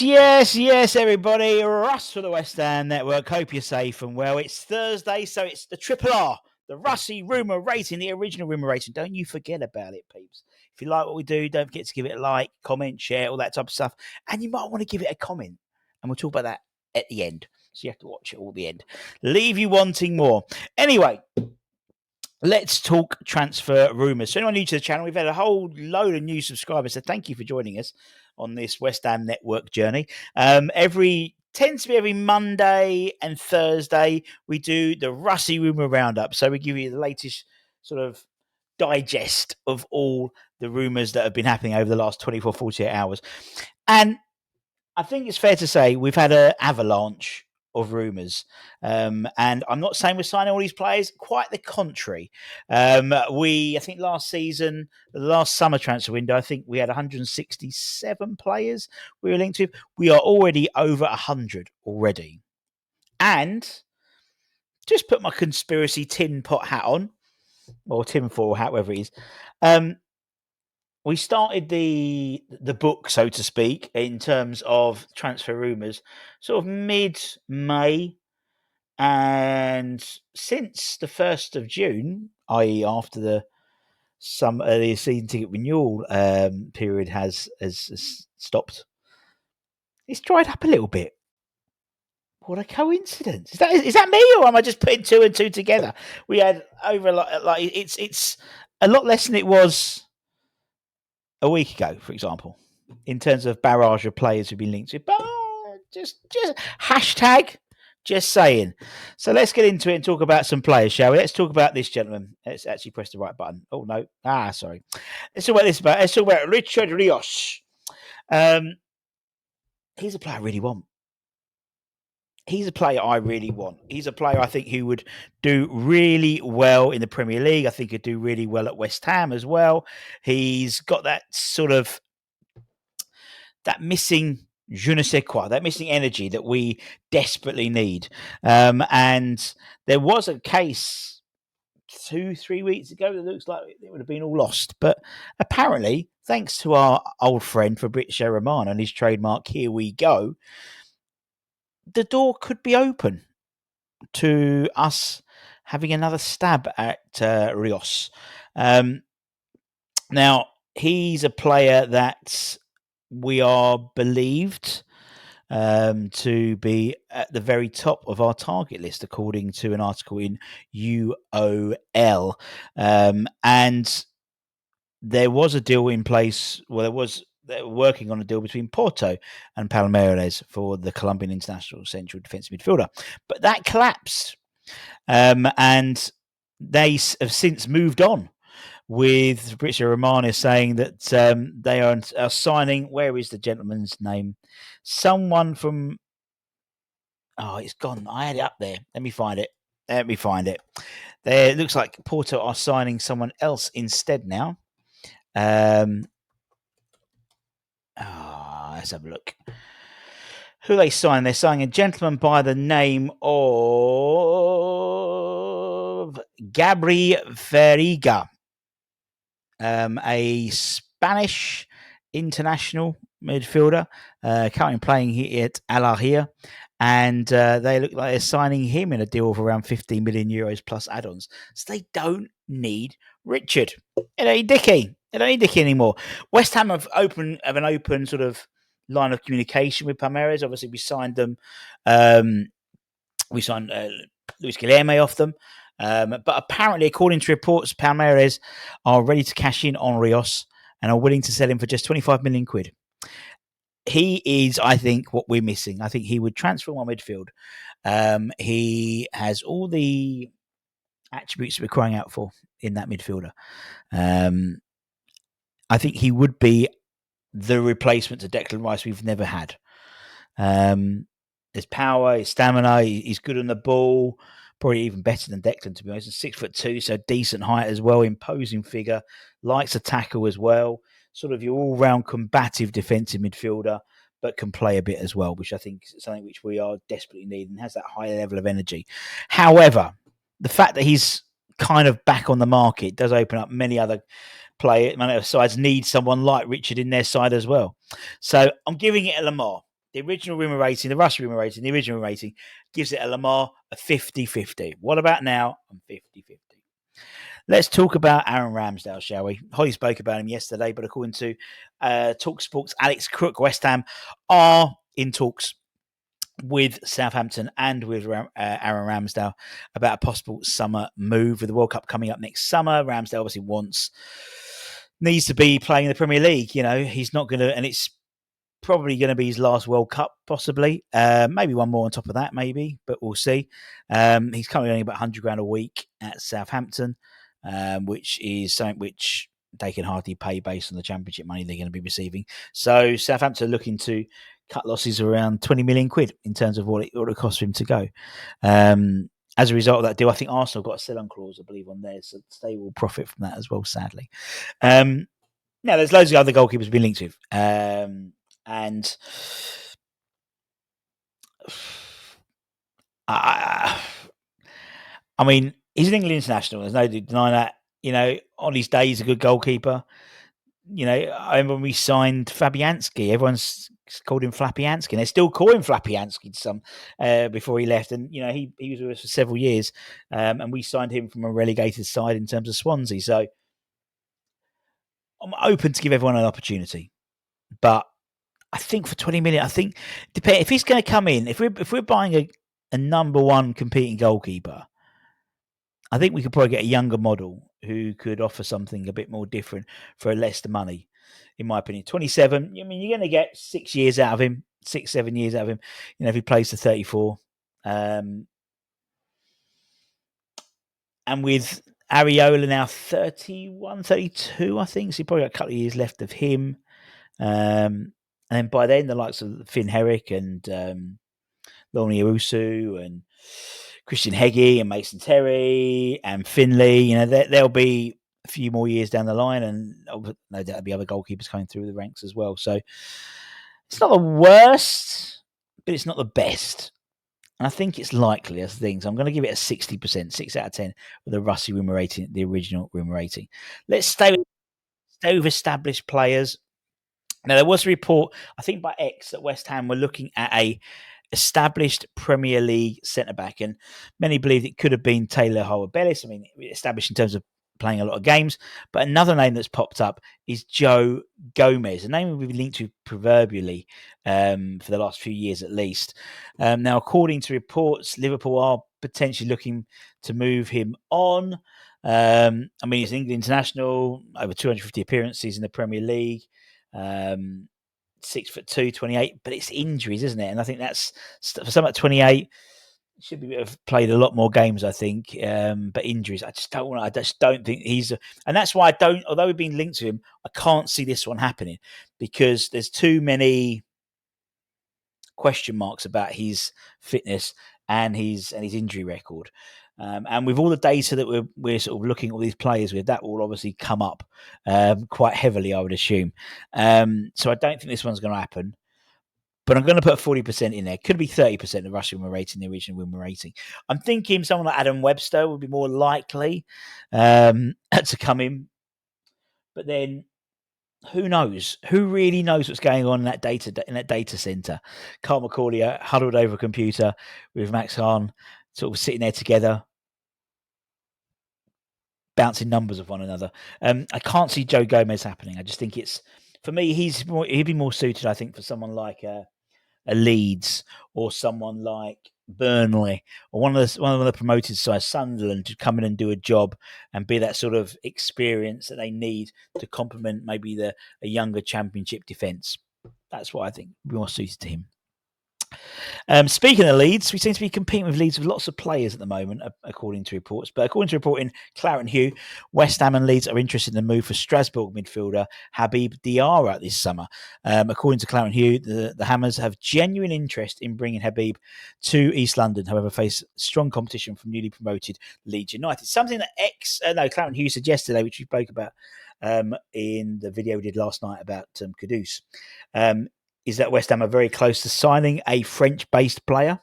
Yes, everybody. Russ for the West Ham Network. Hope you're safe and well. It's Thursday, so it's the Triple R, the Russy Rumour rating, the original Rumour rating. Don't you forget about it, peeps. If you like what we do, don't forget to give it a like, comment, share, all that type of stuff. And you might want to give it a comment. And we'll talk about that at the end. So you have to watch it all the end. Leave you wanting more. Anyway, let's talk transfer rumours. So anyone new to the channel, we've had a whole load of new subscribers, so thank you for joining us on this West Ham Network journey. Tends to be every Monday and Thursday, we do the Russy Rumour Roundup. So we give you the latest sort of digest of all the rumours that have been happening over the last 24, 48 hours. And I think it's fair to say we've had an avalanche of rumours. And I'm not saying we're signing all these players, quite the contrary. I think last season, the last summer transfer window, I think we had 167 players we were linked to. We are already over 100 already. And just put my conspiracy tin pot hat on, or tin foil hat, whatever it is. We started the book, so to speak, in terms of transfer rumours, sort of mid-May. And since the 1st of June, i.e. after the season ticket renewal period has stopped, it's dried up a little bit. What a coincidence. Is that me, or am I just putting two and two together? We had over like it's a lot less than it was a week ago, for example, in terms of barrage of players who've been linked to. But just hashtag just saying. So let's get into it and talk about some players, shall we? Let's talk about this gentleman. Let's actually press the right button. Oh no. Sorry. Let's talk about Richard Rios. He's a player I really want. He's a player I really want. He's a player I think who would do really well in the Premier League. I think he'd do really well at West Ham as well. He's got that sort of that missing je ne sais quoi, that missing energy that we desperately need. And there was a case 2-3 weeks ago that looks like it would have been all lost. But apparently, thanks to our old friend Fabrizio Romano and his trademark "Here We Go," the door could be open to us having another stab at Rios. Now, he's a player that we are believed to be at the very top of our target list, according to an article in UOL. And there was a deal in place. Well, they were working on a deal between Porto and Palmeiras for the Colombian international central defensive midfielder, but that collapsed. And they have since moved on, with Fabrizio Romano saying that they are signing. Where is the gentleman's name? Someone from. Oh, it's gone. I had it up there. Let me find it. There, it looks like Porto are signing someone else instead now. Let's have a look. Who are they signing? They're signing a gentleman by the name of Gabri Ferriga, a Spanish international midfielder, currently playing here at Al Ahly. And they look like they're signing him in a deal of around 15 million euros plus add-ons. So they don't need Richard. They don't need Dickie. They don't need Dickie anymore. West Ham have an open sort of line of communication with Palmeiras. Obviously, we signed them. We signed Luis Guilherme off them. But apparently, according to reports, Palmeiras are ready to cash in on Rios and are willing to sell him for just 25 million quid. He is, I think, what we're missing. I think he would transform our midfield. He has all the attributes we're crying out for in that midfielder. I think he would be the replacement to Declan Rice we've never had. His power, his stamina, he's good on the ball. Probably even better than Declan, to be honest. 6'2", so decent height as well, imposing figure, likes to tackle as well. Sort of your all-round combative defensive midfielder, but can play a bit as well, which I think is something which we are desperately needing, and has that high level of energy. However, the fact that he's kind of back on the market does open up many other sides need someone like Richard in their side as well. So I'm giving it a Lamar. the original rumour rating, the Russy Rumour rating, the original rating gives it a Lamar a 50-50. What about now? I'm 50-50. Let's talk about Aaron Ramsdale, shall we? Holly spoke about him yesterday, but according to TalkSport's Alex Crook, West Ham are in talks with Southampton and with Aaron Ramsdale about a possible summer move. With the World Cup coming up next summer, Ramsdale obviously needs to be playing in the Premier League. You know, he's not going to, and it's probably going to be his last World Cup, possibly. Maybe one more on top of that, maybe, but we'll see. He's currently earning about 100 grand a week at Southampton, which is something which they can hardly pay based on the Championship money they're going to be receiving. So Southampton are looking to cut losses around 20 million quid in terms of what it costs for him to go. As a result of that deal, I think Arsenal got a sell-on clause, I believe, on there, so they will profit from that as well, sadly. Now, there's loads of other goalkeepers being linked with. And I mean, he's an England international. There's no denying that. You know, on his day, he's a good goalkeeper. You know, I remember when we signed Fabianski, everyone's called him Flapianski, and they still call him Flapianski some before he left. And, you know, he was with us for several years, and we signed him from a relegated side in terms of Swansea. So I'm open to give everyone an opportunity. But I think for 20 million, I think if he's going to come in, if we're buying a number one competing goalkeeper, I think we could probably get a younger model who could offer something a bit more different for less money, in my opinion. 27, I mean, you're going to get 6 years out of him, 6-7 years out of him, you know, if he plays to 34. And with Areola now 31, 32, I think, so he probably got a couple of years left of him. And then by then, the likes of Finn Herrick and Lonnie Owusu and Christian Heggie and Mason Terry and Finley, you know, there'll be a few more years down the line, and no doubt there'll be other goalkeepers coming through the ranks as well. So it's not the worst, but it's not the best. And I think it's likely as things. I'm going to give it a 60%, 6 out of 10 with the Russy Rumour rating, the original Rumour rating. Let's stay with established players. Now, there was a report, I think by X, that West Ham were looking at a established Premier League centre-back, and many believe it could have been Taylor Howard-Bellis. I mean, established in terms of playing a lot of games, but another name that's popped up is Joe Gomez, a name we've been linked to proverbially for the last few years at least. Now, according to reports, Liverpool are potentially looking to move him on. I mean, he's an England international, over 250 appearances in the Premier League. 6'2", 28, but it's injuries, isn't it? And I think that's for someone at 28 should be have played a lot more games, I think. But injuries, I just don't think he's, and that's why I don't. Although we've been linked to him, I can't see this one happening because there's too many question marks about his fitness and his injury record. And with all the data that we're sort of looking at all these players with, that will obviously come up quite heavily, I would assume. So I don't think this one's going to happen. But I'm going to put 40% in there. Could be 30% of Russy Rumour rating, the original Rumour rating. I'm thinking someone like Adam Webster would be more likely to come in. But then, who knows? Who really knows what's going on in that data center? Carl McCauley huddled over a computer with Max Hahn, sort of sitting there together, bouncing numbers of one another. I can't see Joe Gomez happening. I just think it's, for me, he'd be more suited, I think, for someone like a Leeds or someone like Burnley or one of the promoted sides, Sunderland, to come in and do a job and be that sort of experience that they need to complement maybe a younger Championship defence. That's what I think would be more suited to him. Speaking of Leeds, we seem to be competing with Leeds with lots of players at the moment, according to reports. But according to reporting Claret & Hugh, West Ham and Leeds are interested in the move for Strasbourg midfielder Habib Diarra this summer. According to Claret & Hugh, the Hammers have genuine interest in bringing Habib to East London, however, face strong competition from newly promoted Leeds United. Something that Claret & Hugh said yesterday, which we spoke about in the video we did last night about Kudus. Is that West Ham are very close to signing a French-based player.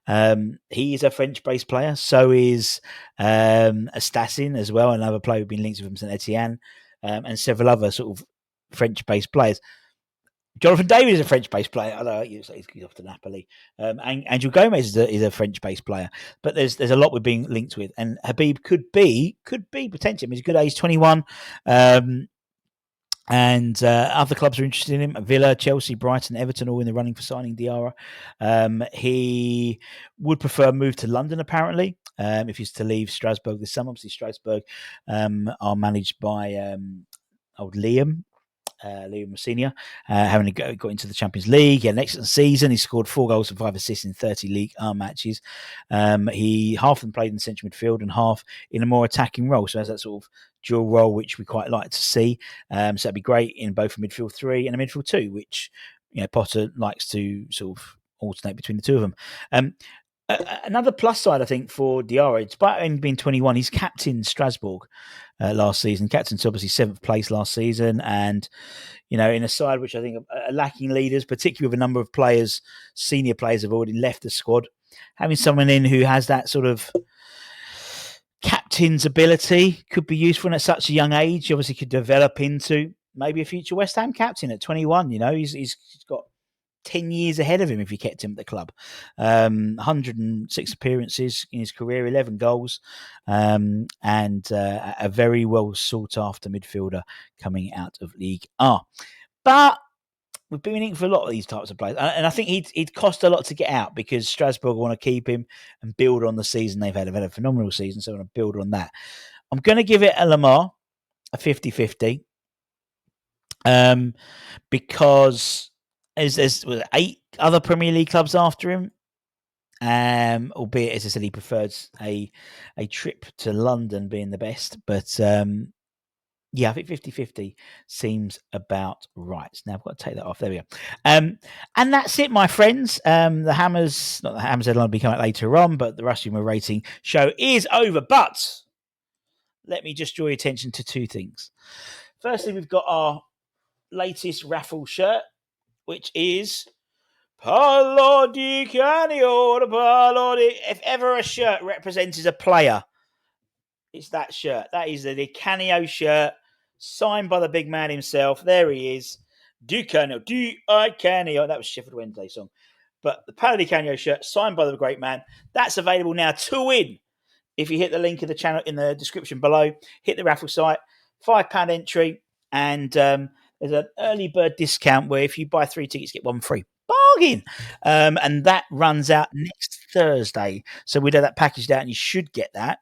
He is a French-based player. So is Astassin as well, another player who's been linked with him, Saint Etienne, and several other sort of French-based players. Jonathan David is a French-based player. I know he's off to Napoli. And Angel Gomez is a French-based player. But there's a lot we're being linked with, and Habib could be potentially. I mean, he's a good age, 21. And other clubs are interested in him. Villa, Chelsea, Brighton, Everton, all in the running for signing Diarra. He would prefer a move to London, apparently, if he's to leave Strasbourg this summer. Obviously, Strasbourg are managed by old Liam Messina, having got into the Champions League. He had an excellent season. He scored 4 goals and 5 assists in 30 League R matches. He half of them played in central midfield and half in a more attacking role. So has that sort of dual role, which we quite like to see. So that'd be great in both a midfield 3 and a midfield 2, which Potter likes to sort of alternate between the two of them. Another plus side, I think, for Diarra, despite only being 21, he's captained Strasbourg last season. Captain's obviously 7th place last season, and in a side which I think are lacking leaders, particularly with a number of players, senior players have already left the squad. Having someone in who has that sort of captain's ability could be useful, and at such a young age, obviously could develop into maybe a future West Ham captain at 21. He's got 10 years ahead of him if he kept him at the club. 106 appearances in his career, 11 goals, and a very well sought after midfielder coming out of League R. But we've been waiting for a lot of these types of players, and I think he'd cost a lot to get out because Strasbourg want to keep him and build on the season they've had. They've had a phenomenal season, so I want to build on that. I'm going to give it a Lamar, a 50-50, because there's 8 other Premier League clubs after him, albeit, as I said, he prefers a trip to London being the best. But I think 50-50 seems about right. Now I've got to take that off. There we go. And that's it, my friends. The Hammers, not the Hammers headline will be coming out later on, but the Russy Rumour rating show is over. But let me just draw your attention to 2 things. Firstly, we've got our latest raffle shirt, which is Paolo Di Canio. If ever a shirt represented a player, it's that shirt. That is the Di Canio shirt, signed by the big man himself. There he is. Di Canio. That was Sheffield Wednesday song. But the Paolo Di Canio shirt, signed by the great man, that's available now to win. If you hit the link of the channel in the description below, hit the raffle site, £5 entry, and there's an early bird discount where if you buy 3 tickets, get 1 free. Bargain! And that runs out next Thursday. So we'd have that packaged out, and you should get that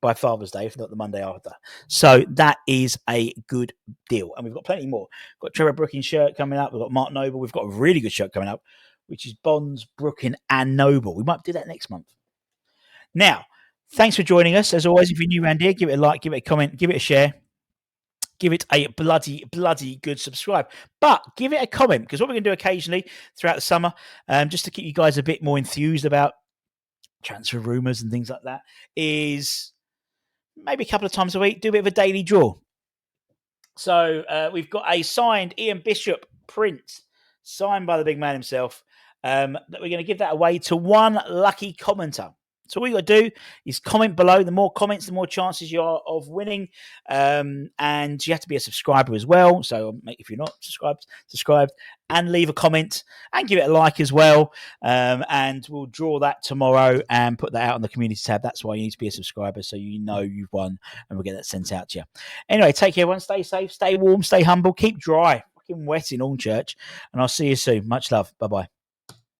by Father's Day, if not the Monday after. So that is a good deal. And we've got plenty more. We've got Trevor Brooking shirt coming up. We've got Mark Noble. We've got a really good shirt coming up, which is Bonds, Brooking, and Noble. We might do that next month. Now, thanks for joining us. As always, if you're new around here, give it a like, give it a comment, give it a share. Give it a bloody good subscribe. But give it a comment, because what we're going to do occasionally throughout the summer, just to keep you guys a bit more enthused about transfer rumours and things like that, is maybe a couple of times a week, do a bit of a daily draw. So we've got a signed Ian Bishop print, signed by the big man himself, that we're going to give that away to 1 lucky commenter. So all you got to do is comment below. The more comments, the more chances you are of winning. And you have to be a subscriber as well. So if you're not subscribed, and leave a comment and give it a like as well. And we'll draw that tomorrow and put that out on the community tab. That's why you need to be a subscriber, so you know you've won, and we'll get that sent out to you. Anyway, take care, everyone. Stay safe, stay warm, stay humble, keep dry. Fucking wet in Hornchurch. And I'll see you soon. Much love. Bye-bye.